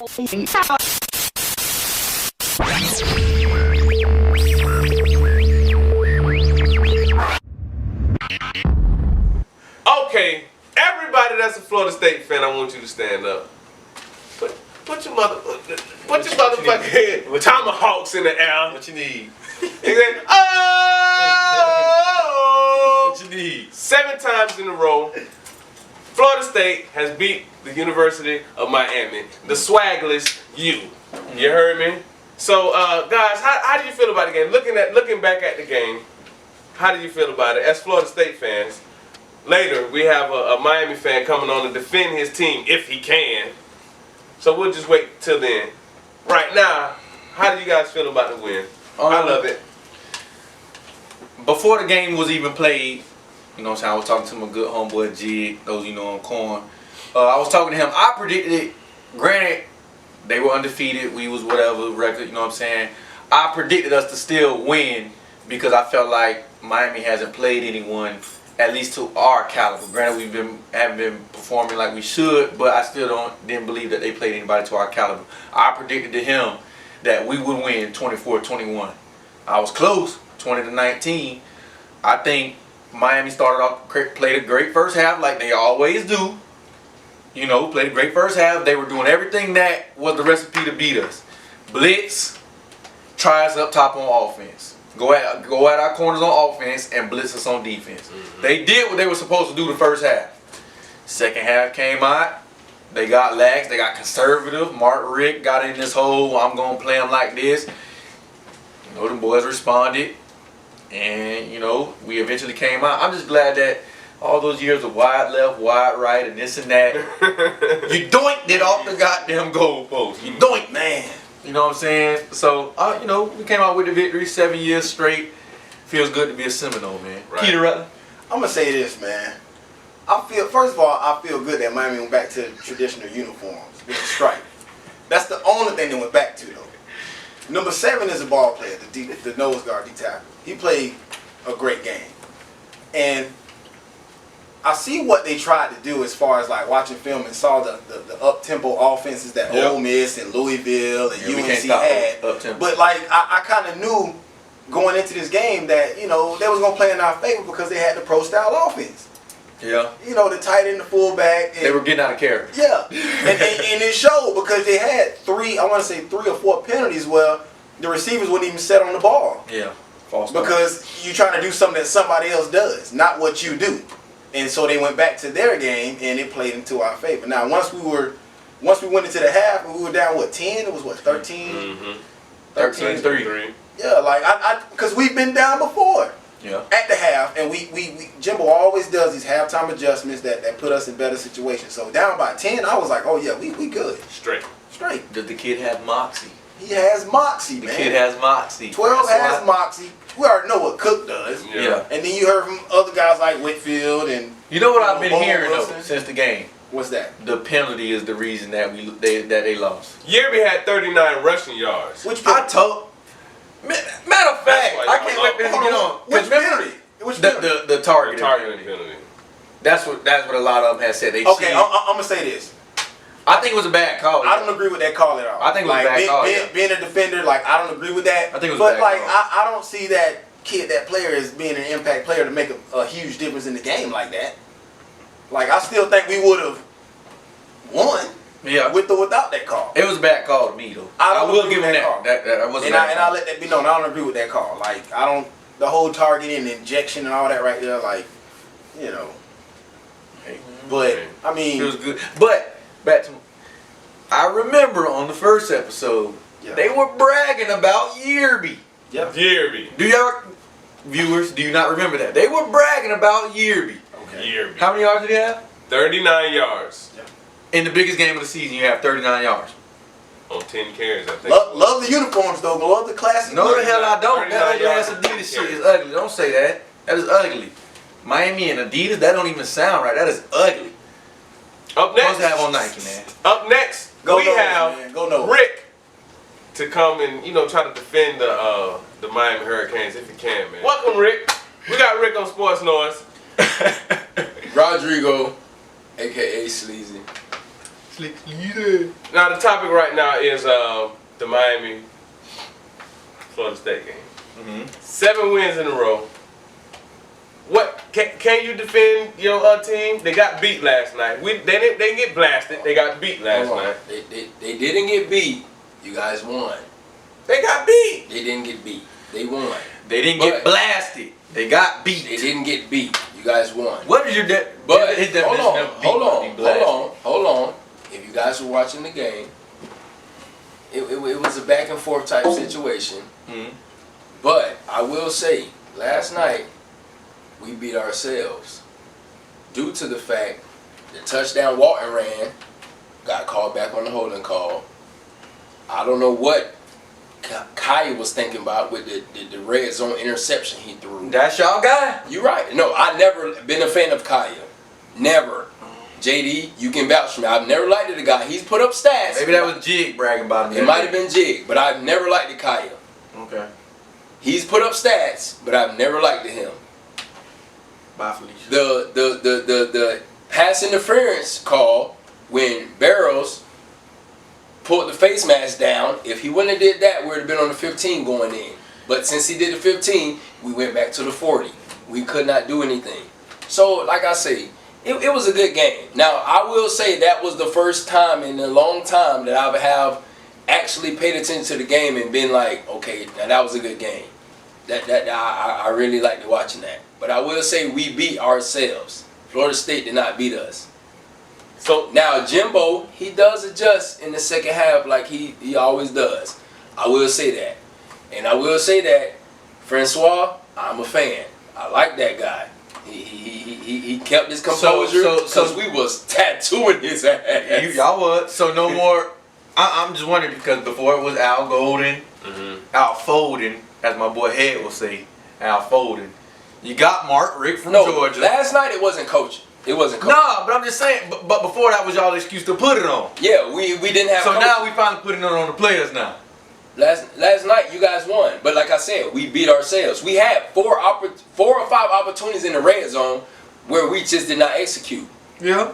Okay, everybody that's a Florida State fan, I want you to stand up. Put your motherfucking tomahawks in the air. What you need? Exactly. Oh! What you need? 7 times in a row, Florida State has beat the University of Miami, the swagless U. You heard me? So, guys, how do you feel about the game? Looking back at the game, how do you feel about it? As Florida State fans, later we have a Miami fan coming on to defend his team if he can. So we'll just wait till then. Right now, how do you guys feel about the win? I love it. Before the game was even played, you know what I'm saying, I was talking to my good homeboy Jig, those you know on Corn. I was talking to him. I predicted it. Granted, they were undefeated. We was whatever record, you know what I'm saying. I predicted us to still win because I felt like Miami hasn't played anyone at least to our caliber. Granted, haven't been performing like we should, but I still didn't believe that they played anybody to our caliber. I predicted to him that we would win 24-21. I was close, 20-19. I think Miami started off, played a great first half like they always do. You know, played a great first half. They were doing everything that was the recipe to beat us. Blitz, try us up top on offense. Go at our corners on offense and blitz us on defense. Mm-hmm. They did what they were supposed to do the first half. Second half came out. They got lax. They got conservative. Mark Rick got in this whole, I'm going to play them like this. You know, the boys responded. And, you know, we eventually came out. I'm just glad that all those years of wide left, wide right, and this and that, you doinked it off the goddamn goalpost. You doinked, man. You know what I'm saying? So, you know, we came out with the victory 7 years straight. Feels good to be a Seminole, man. Right. Peter Rutler? I'm going to say this, man. First of all, I feel good that Miami went back to traditional uniforms with the stripe. That's the only thing they went back to, though. Number 7 is a ball player, the nose guard, D-tackle. He played a great game. And I see what they tried to do as far as like watching film and saw the up-tempo offenses that Ole Miss and Louisville and UNC had. But like I kind of knew going into this game that, you know, they was going to play in our favor because they had the pro-style offense. Yeah. You know, the tight end, the fullback. And, they were getting out of character. Yeah. and it showed because they had 3 or 4 penalties where the receivers wouldn't even set on the ball. Yeah. False because you're trying to do something that somebody else does, not what you do. And so they went back to their game and it played into our favor. Now once we went into the half and we were down 10, it was 13? Mm-hmm. 13-3. Yeah, like because we've been down before. Yeah. At the half, and we Jimbo always does these halftime adjustments that put us in better situations. So down by 10, I was like, oh yeah, we good. Straight. Does the kid have moxie? He has moxie, man. The kid has moxie. 12 has moxie. We already know what Cook does. Yeah. And then you heard from other guys like Whitfield and. You know what I've been hearing though since the game? What's that? The penalty is the reason that they lost. Yerby had 39 rushing yards. Which penalty? I told. Matter of fact, I can't wait for him to get on. Which penalty? Which penalty? The target penalty. That's what a lot of them have said. I'm gonna say this. I think it was a bad call. I don't agree with that call at all. I think it was a bad call. Being a defender, like I don't agree with that. I think it was a bad call. I don't see that player as being an impact player to make a huge difference in the game like that. Like I still think we would have won. Yeah. With or without that call. It was a bad call to me though. I will give him that. That wasn't. And I'll let that be known. I don't agree with that call. Like the whole targeting, injection, and all that right there. Like, you know. But I mean, it was good. But back to, I remember on the first episode, they were bragging about Yerby. Yep. Yerby. Do y'all viewers? Do you not remember that? They were bragging about Yerby. Okay. Yerby. How many yards did he have? 39 yards. Yep. In the biggest game of the season, you have 39 yards. On 10 carries, I think. Love the uniforms, though. Love the classic. No, the hell I don't. That ugly ass Adidas shit is ugly. Don't say that. That is ugly. Miami and Adidas, that don't even sound right. That is ugly. Up next. Supposed to have on Nike, man. Up next, we have Rick to come and try to defend the Miami Hurricanes if he can, man. Welcome, Rick. We got Rick on SportsNoize. Rodrigo, a.k.a. Sleazy. Slick leader. Now the topic right now is the Miami Florida State game. 7 wins in a row. What can you defend your team? They got beat last night. They didn't get blasted. They got beat last night. They didn't get beat. You guys won. They got beat. They didn't get beat. They won. They didn't get blasted. They got beat. They didn't get beat. You guys won. What is your But his definition of beat? hold on. If you guys were watching the game, it was a back and forth type situation. But I will say, last night we beat ourselves due to the fact the touchdown Walton ran got called back on the holding call. I don't know what Kaya was thinking about with the red zone interception he threw. That's y'all guy? You're right. No, I've never been a fan of Kaya. Never. JD, you can vouch for me. I've never liked the guy. He's put up stats. Maybe that was Jig bragging about him. It might have been Jig, but I've never liked the Kaya. Okay. He's put up stats, but I've never liked him. Bye, Felicia. The pass interference call when Barrows pulled the face mask down. If he wouldn't have did that, we would have been on the 15 going in. But since he did the 15, we went back to the 40. We could not do anything. So, like I say, it was a good game. Now, I will say that was the first time in a long time that I have actually paid attention to the game and been like, okay, now that was a good game. I really liked watching that. But I will say we beat ourselves. Florida State did not beat us. So now Jimbo, he does adjust in the second half like he always does. I will say that. And I will say that Francois, I'm a fan. I like that guy. He kept his composure because we was tattooing his ass. Y'all was. So no more. I'm just wondering because before it was Al Golden, Al Foden, as my boy Head will say, Al Foden. You got Mark Rick from Georgia. Last night it wasn't coaching. It wasn't coaching. Nah, but I'm just saying. But before that was y'all's excuse to put it on. Yeah, we didn't have. So now we finally putting it on the players now. Last night you guys won, but like I said, we beat ourselves. We had 4 or 5 opportunities in the red zone where we just did not execute. Yeah.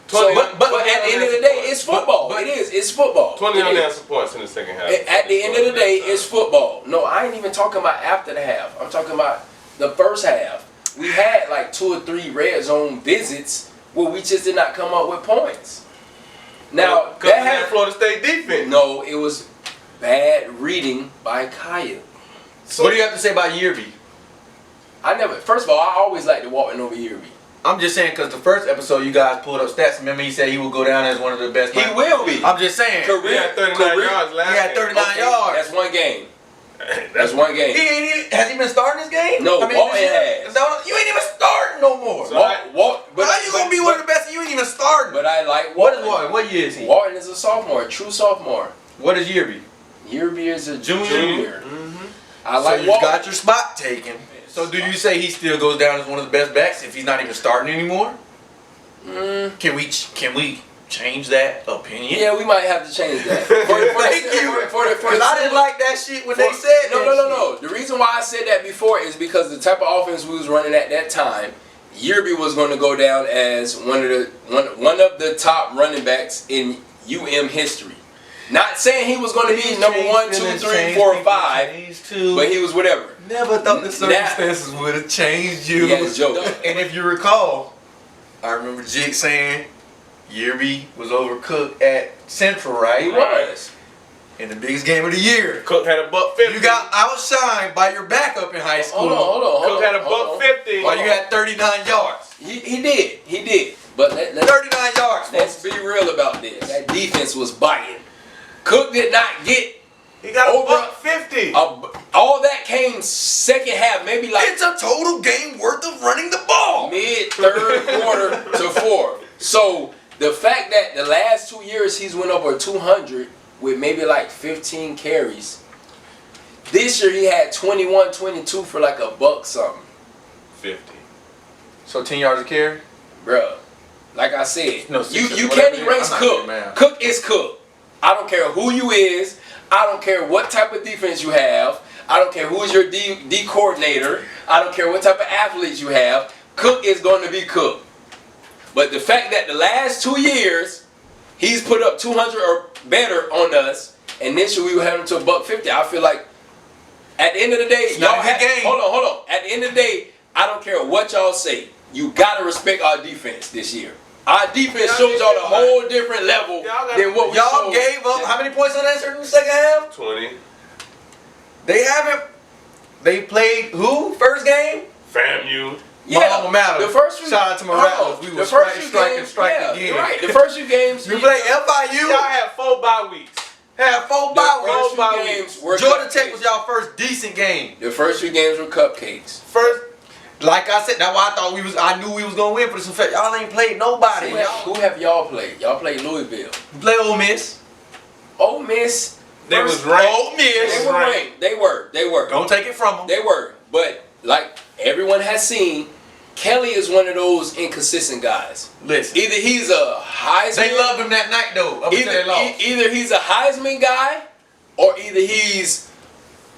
So, but at the end of the day, it's football. It's football. 20 unanswered points in the second half. At the end of the day, it's football. No, I ain't even talking about after the half. I'm talking about the first half. We had like 2 or 3 red zone visits where we just did not come up with points. Now, that had Florida State defense. No, it was bad reading by Kaya. So what do you have to say about Yearby? First of all, I always like to walk in over Yearby. I'm just saying because the first episode you guys pulled up stats. Remember he said he will go down as one of the best. He will be. I'm just saying. He had 39 yards last game. He had 39 yards. That's one game. That's one game. Has he been starting this game? No, Walton has. You ain't even starting no more. So but how you gonna be one of the best and you ain't even starting? But I like Walton. What is Walton? What year is he? Walton is a sophomore, a true sophomore. What is Yearby? Yearby is a junior. I like so you got your spot taken. So do you say he still goes down as one of the best backs if he's not even starting anymore? Can we change that opinion? Yeah, we might have to change that. Thank you. Because I didn't like that shit when they said that. No. The reason why I said that before is because the type of offense we was running at that time, Yearby was going to go down as one of the top running backs in UM history. Not saying he was going to be number 1, 2, 3, 4, 5, but he was whatever. Never thought the circumstances would have changed you. Yeah, it's a joke. And if you recall, I remember Jig saying Yearby was over Cook at Central, right? He was. In the biggest game of the year. Cook had $150. You got outshined by your backup in high school. Hold on. Cook had $150. While you had 39 yards. He did. But 39 yards. Let's be real about this. That defense was biting. Cook did not get. He got over $150. All that came second half, maybe like. It's a total game worth of running the ball. Mid third quarter to 4. So the fact that the last 2 years he's went over 200 with maybe like 15 carries. This year he had 21, 22 for like $1 something. 50. So 10 yards a carry? Bruh, like I said, no, you can't erase Cook. Cook is Cook. I don't care who you is. I don't care what type of defense you have. I don't care who is your D coordinator. I don't care what type of athletes you have. Cook is going to be Cook. But the fact that the last 2 years He's put up 200 or better on us, and this year we were having to $150. I feel like at the end of the day, y'all hold on. At the end of the day, I don't care what y'all say. You gotta respect our defense this year. Our defense shows y'all a whole different level than what we y'all gave up. How many points on that in the second half? 20. They haven't. They played who? First game? FAMU. Yeah, the first few, shout out to my Rattlers. We were strike again. Right. The first few games. We played FIU. Y'all had 4 bye weeks. Had 4 bye games. Were Georgia cupcakes. Tech was y'all first decent game. The first few games were cupcakes. First, like I said, that's why I knew we was gonna win for this effect. Y'all ain't played nobody. Who have y'all played? Y'all played Louisville. We played Ole Miss. Ole Miss. They was ranked. Ole Miss. They were ranked. They were. Don't take it from them. They were. But like everyone has seen, Kelly is one of those inconsistent guys. Listen. Either he's a Heisman. They loved him that night though. Up until they lost. Either he's a Heisman guy, or either he's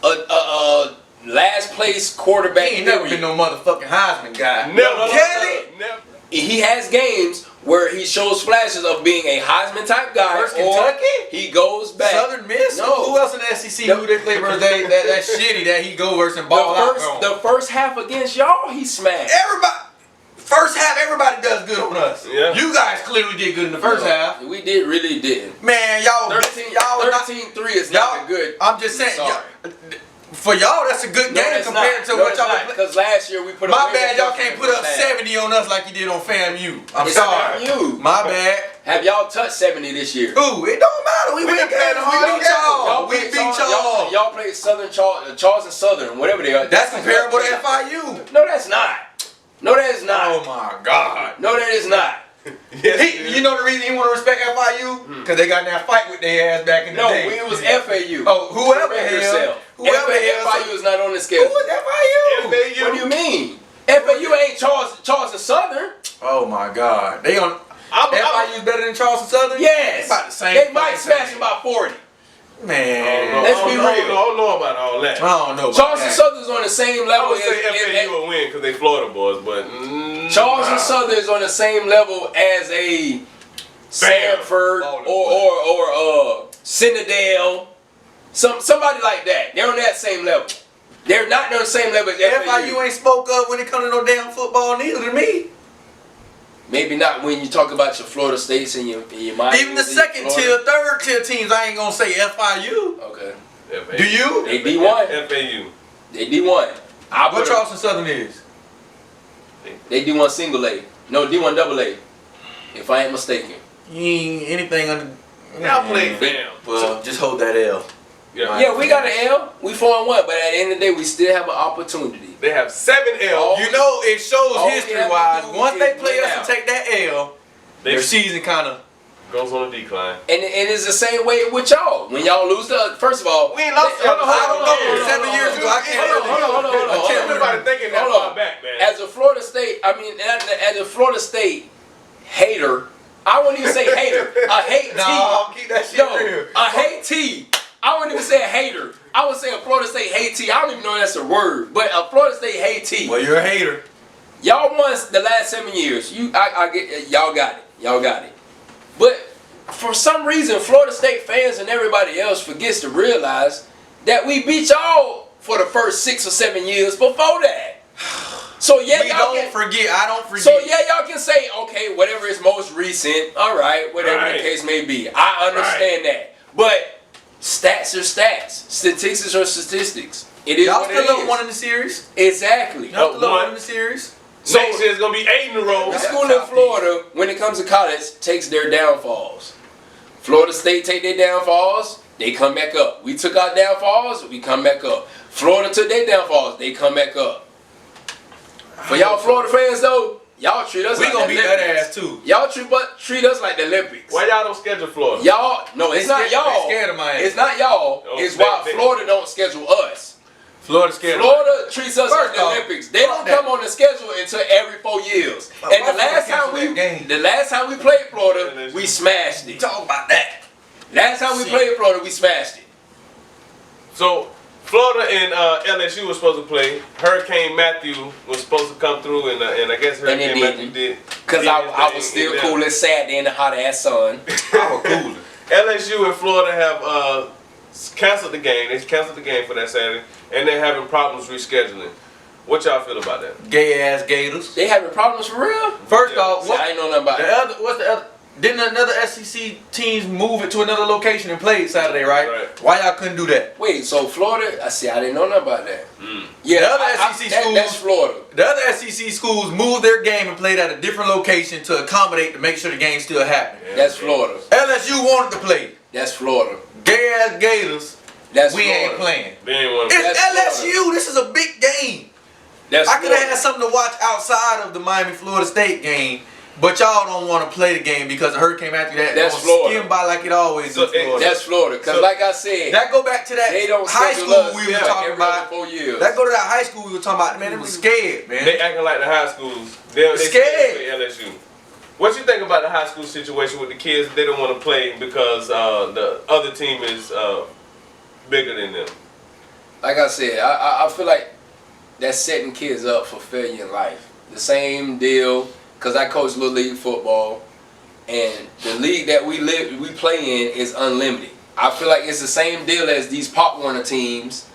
a last place quarterback. He ain't never been no motherfucking Heisman guy. Never. Kelly. Never. He has games where he shows flashes of being a Heisman type guy. Versus or Kentucky? He goes back. Southern Miss? No. Who else in the SEC who they play versus that shitty that he go versus and ball out? The first half against y'all, he smashed. Everybody. First half, everybody does good on us. Yeah. You guys clearly did good in the first half. We really did. Man, y'all 13-3 is not good. I'm just saying. Sorry. For y'all, that's a good game compared to what y'all been playing. Because last year we put up. My bad, y'all can't put up 70 on us like you did on FAMU. I'm It's sorry. FAMU. My bad. Have y'all touched 70 this year? Ooh, it don't matter. We win games. We beat y'all. We beat y'all. Y'all played Southern Charleston Southern, whatever they are. That's comparable to FIU. No, that's not. No, that is not. Oh my God. No, that is not. You know the reason you want to respect FIU? Because they got in that fight with their ass back in the day. No, it was FAU. Oh, whoever hell. FIU is not on the schedule. Who is FIU? FAU. What do you mean? FAU ain't Charleston Southern. Oh my God. They on. FIU's better than Charleston Southern? Yes. About the same. They might smash them by 40. Man. Let's be real. I don't know about all that. I don't know. Charleston Southern's on the same I level would say FAU will win because they Florida boys, but Charleston Southern is on the same level as a Sanford or Citadel, somebody like that. They're on that same level. They're not on the same level as FIU ain't spoke up when it comes to no damn football neither to me. Maybe not when you talk about your Florida States and your Miami. Even the second tier, third tier teams, I ain't gonna say FIU. Okay. FAU. Do you? They D1. FAU. They D1. What Charleston Southern is? They D1 single A. No, D1 double A. If I ain't mistaken. You ain't anything under. Y'all play fam. Well, just hold that L. Yeah, we got an L. We 4-1, but at the end of the day, we still have an opportunity. They have 7 L's. You know, it shows all history-wise. we have to do Once is they play win us and out. take that L, their season kind of goes on a decline. And it's the same way with y'all. When y'all lose first of all, We ain't lost. I don't know. 7 years ago, I can't really. Hold on. I can't remember thinking that far back, man. As a Florida State, as a Florida State hater, I wouldn't even say hater. I hate T. No, keep that shit real. I hate T. I wouldn't even say a hater. I would say a Florida State hate T. I don't even know if that's a word, but a Florida State hate T. Well, you're a hater. Y'all won the last 7 years. I get y'all got it. Y'all got it. But for some reason, Florida State fans and everybody else forgets to realize that we beat y'all for the first 6 or 7 years before that. So yeah, We don't forget. I don't forget. So yeah, y'all can say, okay, whatever is most recent, all right, whatever the case may be. I understand that. But stats are stats. Statistics are statistics. It is y'all what still it up is. one in the series? Exactly. Y'all still up one in the series? So next year it's gonna be 8 in a row. The school in Florida, when it comes to college, takes their downfalls. Florida State take their downfalls, they come back up. We took our downfalls, we come back up. Florida took their downfalls, they come back up. For y'all Florida fans though, y'all treat us We like gonna the beat that Olympics. ass too. Y'all treat us like the Olympics. Why y'all don't schedule Florida? Y'all, no, it's not y'all. They scared of Miami. It's not y'all. Oh, It's why Florida don't schedule us. Florida scared. Florida treats us like First the off, Olympics. They don't come on the schedule until every 4 years. And the last time we played Florida, we smashed it. Talk about that. Last time we played Florida, we smashed it. So Florida and LSU was supposed to play. Hurricane Matthew was supposed to come through, and I guess Hurricane Matthew did. Because I was still cool and sad in the hot ass sun. I was cool. LSU and Florida have canceled the game. They canceled the game for that Saturday, and they're having problems rescheduling. What y'all feel about that? Gay ass Gators. They having problems for real? First off, I ain't know nothing about it. What's the other? Didn't another SEC teams move it to another location and play Saturday, right? Why y'all couldn't do that? Wait, so Florida? I didn't know nothing about that. Yeah, the other SEC schools. That's Florida. The other SEC schools moved their game and played at a different location to accommodate to make sure the game still happened. Yeah, that's Florida. LSU wanted to play. That's Florida. Gay ass Gators. That's we Florida. Ain't playing. They ain't want to it's LSU. Florida. This is a big game. That's I could have had something to watch outside of the Miami-Florida State game, but y'all don't want to play the game because of Hurricane Matthew. That's Florida. Skim by like it always do. That's Florida. Because like I said, that go back to that they don't high school we were talking about. 4 years. That go to that high school we were talking about. Man, they was scared, man. They acting like the high schools. They scared. LSU. What you think about the high school situation with the kids? They don't want to play because the other team is bigger than them. Like I said, I feel like that's setting kids up for failure in life. The same deal, because I coach Little League football, and the league that we play in is unlimited. I feel like it's the same deal as these Pop Warner teams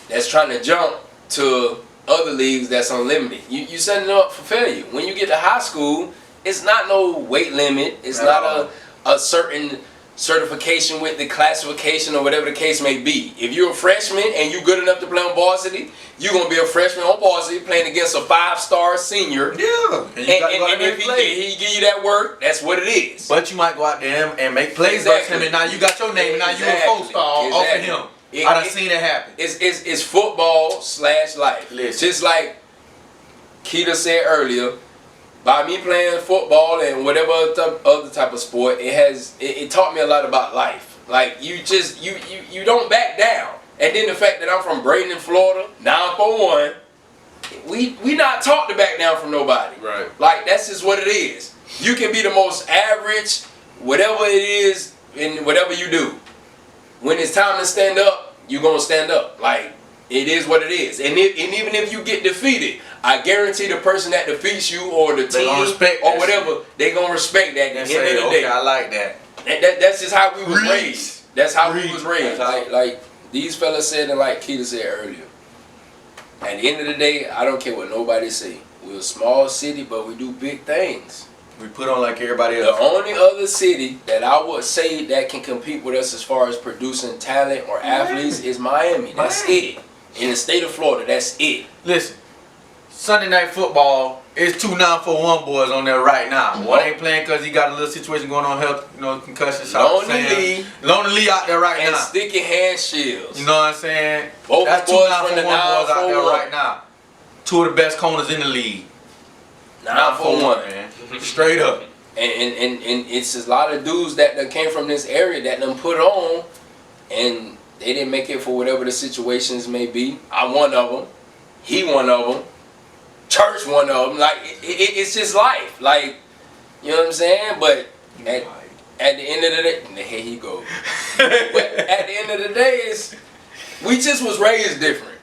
that's trying to jump to other leagues that's unlimited. You setting them up for failure. When you get to high school, it's not no weight limit. It's not a certain certification with the classification or whatever the case may be. If you're a freshman and you're good enough to play on varsity, you're going to be a freshman on varsity playing against a 5-star senior. Yeah. And if he give you that work, that's what it is. But you might go out there and make plays versus him, and now you got your name, and now you a 4-star off of him. I done seen it happen. It's football/life. Listen. Just like Keita said earlier, by me playing football and whatever other type of sport, it taught me a lot about life. Like you don't back down. And then the fact that I'm from Bradenton, Florida, 941, we not taught to back down from nobody. Right. Like that's just what it is. You can be the most average, whatever it is, in whatever you do. When it's time to stand up, you're gonna stand up. Like it is what it is. And even if you get defeated, I guarantee the person that defeats you or the team or whatever, they gonna respect that. At the end of the day, I like that. That's just how we was raised. That's how we was raised. Like these fellas said, and like Keita said earlier. At the end of the day, I don't care what nobody say. We're a small city, but we do big things. We put on like everybody else. The only other city that I would say that can compete with us as far as producing talent or athletes is Miami. That's it. In the state of Florida, that's it. Listen, Sunday Night Football is 2 941 boys on there right now. One ain't playing because he got a little situation going on, health, concussion. Lonely Lee out there right now. And sticky hand shields. You know what I'm saying? Both that's 2 boys 941 boys out there right now. 2 of the best corners in the league. 941, man. Straight up. And it's a lot of dudes that came from this area that done put on, and they didn't make it for whatever the situations may be. I'm one of them. He one of them. Church one of them. Like it's just life. Like you know what I'm saying. But at the end of the day, here he go. But at the end of the day, we just was raised different.